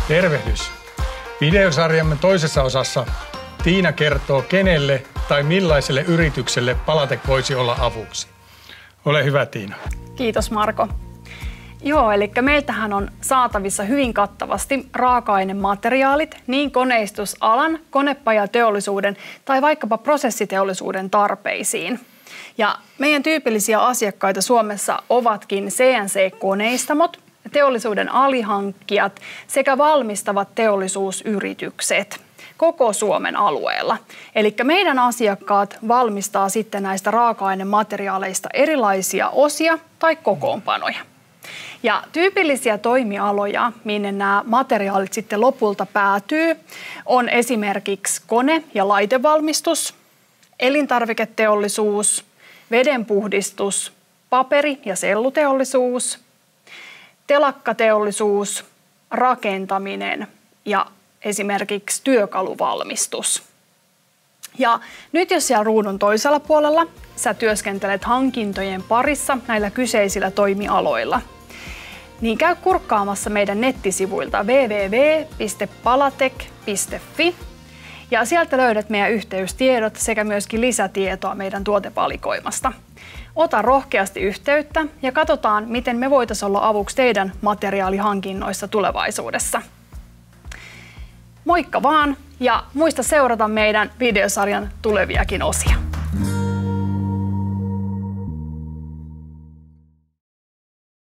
Tervehdys! Videosarjamme toisessa osassa Tiina kertoo, kenelle tai millaiselle yritykselle Palatec voisi olla avuksi. Ole hyvä, Tiina. Kiitos, Marko. Joo, eli meiltähän on saatavissa hyvin kattavasti raaka-ainemateriaalit niin koneistusalan, konepajateollisuuden tai vaikkapa prosessiteollisuuden tarpeisiin. Ja meidän tyypillisiä asiakkaita Suomessa ovatkin CNC-koneistamot, teollisuuden alihankkijat sekä valmistavat teollisuusyritykset koko Suomen alueella. Eli meidän asiakkaat valmistaa sitten näistä raaka-ainemateriaaleista erilaisia osia tai kokoonpanoja. Ja tyypillisiä toimialoja, minne nämä materiaalit sitten lopulta päätyy, on esimerkiksi kone- ja laitevalmistus, elintarviketeollisuus, vedenpuhdistus, paperi- ja selluteollisuus, telakkateollisuus, rakentaminen ja esimerkiksi työkaluvalmistus. Ja nyt jos siellä ruudun toisella puolella sä työskentelet hankintojen parissa näillä kyseisillä toimialoilla, niin käy kurkkaamassa meidän nettisivuilta www.palatec.fi ja sieltä löydät meidän yhteystiedot sekä myöskin lisätietoa meidän tuotevalikoimasta. Ota rohkeasti yhteyttä ja katsotaan, miten me voitaisiin olla avuksi teidän materiaalihankinnoissa tulevaisuudessa. Moikka vaan ja muista seurata meidän videosarjan tuleviakin osia.